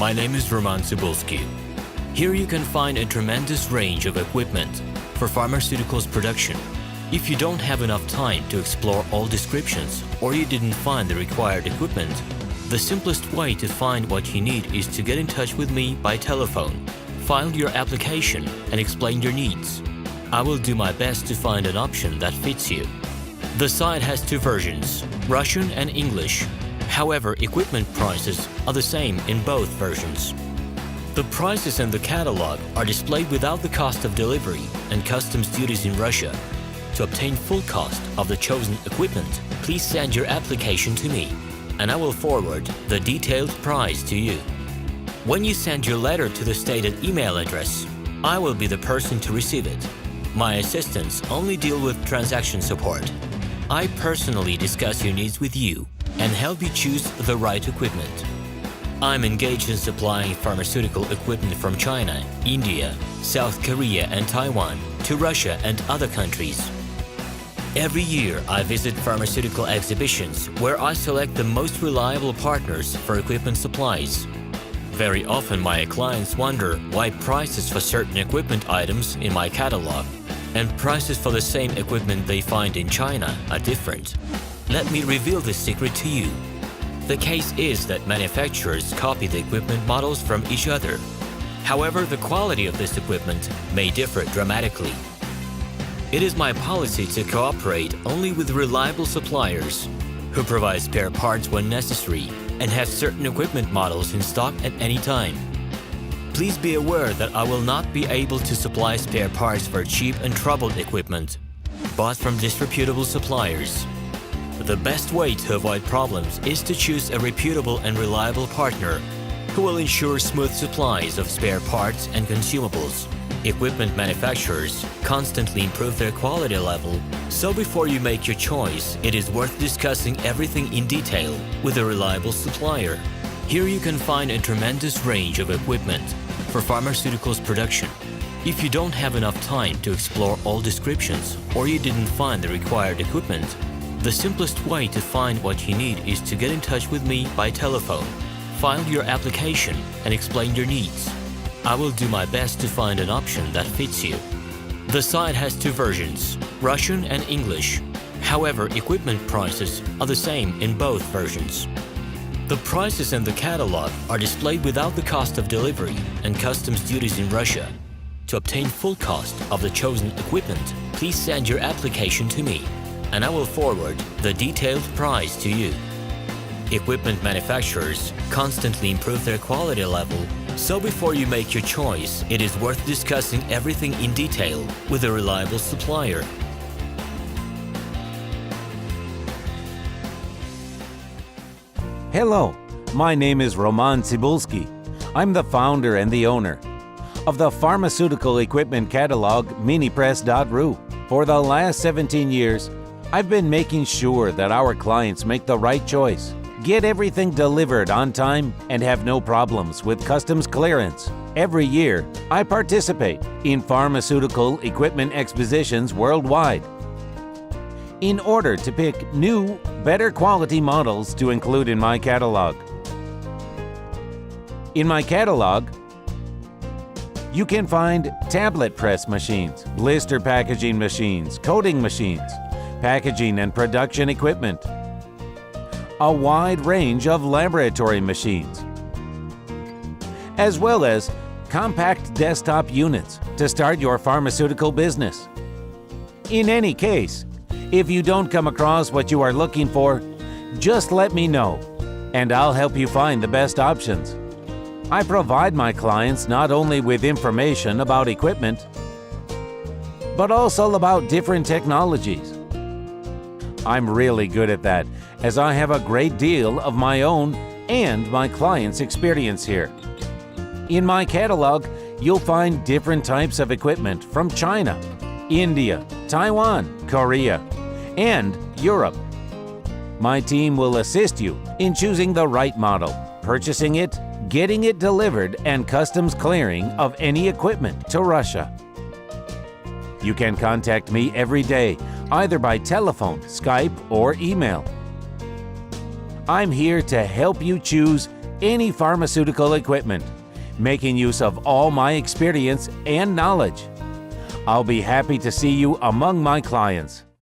My name is RomanTsibulsky. Here you can find a tremendous range of equipment for pharmaceuticals production. If you don't have enough time to explore all descriptions or you didn't find the required equipment, the simplest way to find what you need is to get in touch with me by telephone, file your application, and explain your needs. I will do my best to find an option that fits you. The site has two versions, Russian and English. However, equipment prices are the same in both versions. The prices in the catalog are displayed without the cost of delivery and customs duties in Russia. To obtain full cost of the chosen equipment, please send your application to me, and I will forward the detailed price to you. When you send your letter to the stated email address, I will be the person to receive it. My assistants only deal with transaction support. I personally discuss your needs with you and help you choose the right equipment. I'm engaged in supplying pharmaceutical equipment from China, India, South Korea, and Taiwan to Russia and other countries. Every year, I visit pharmaceutical exhibitions where I select the most reliable partners for equipment supplies. Very often, my clients wonder why prices for certain equipment items in my catalog and prices for the same equipment they find in China are different. Let me reveal this secret to you. The case is that manufacturers copy the equipment models from each other. However, the quality of this equipment may differ dramatically. It is my policy to cooperate only with reliable suppliers who provide spare parts when necessary and have certain equipment models in stock at any time. Please be aware that I will not be able to supply spare parts for cheap and troubled equipment bought from disreputable suppliers. The best way to avoid problems is to choose a reputable and reliable partner who will ensure smooth supplies of spare parts and consumables. Equipment manufacturers constantly improve their quality level, so before you make your choice, it is worth discussing everything in detail with a reliable supplier. Here you can find a tremendous range of equipment for pharmaceuticals production. If you don't have enough time to explore all descriptions or you didn't find the required equipment, the simplest way to find what you need is to get in touch with me by telephone, file your application, and explain your needs. I will do my best to find an option that fits you. The site has two versions, Russian and English. However, equipment prices are the same in both versions. The prices in the catalog are displayed without the cost of delivery and customs duties in Russia. To obtain full cost of the chosen equipment, please send your application to me, and I will forward the detailed price to you. Equipment manufacturers constantly improve their quality level, so before you make your choice, it is worth discussing everything in detail with a reliable supplier. Hello, my name is RomanTsibulsky. I'm the founder and the owner of the pharmaceutical equipment catalog Minipress.ru. For the last 17 years, I've been making sure that our clients make the right choice, get everything delivered on time, and have no problems with customs clearance. Every year, I participate in pharmaceutical equipment expositions worldwide in order to pick new, better quality models to include in my catalog. In my catalog, you can find tablet press machines, blister packaging machines, coating machines, packaging and production equipment, a wide range of laboratory machines, as well as compact desktop units to start your pharmaceutical business. In any case, if you don't come across what you are looking for, just let me know, and I'll help you find the best options. I provide my clients not only with information about equipment, but also about different technologies. I'm really good at that, as I have a great deal of my own and my clients' experience here. In my catalog, you'll find different types of equipment from China, India, Taiwan, Korea, and Europe. My team will assist you in choosing the right model, purchasing it, getting it delivered, and customs clearing of any equipment to Russia. You can contact me every day, either by telephone, Skype, or email. I'm here to help you choose any pharmaceutical equipment, making use of all my experience and knowledge. I'll be happy to see you among my clients.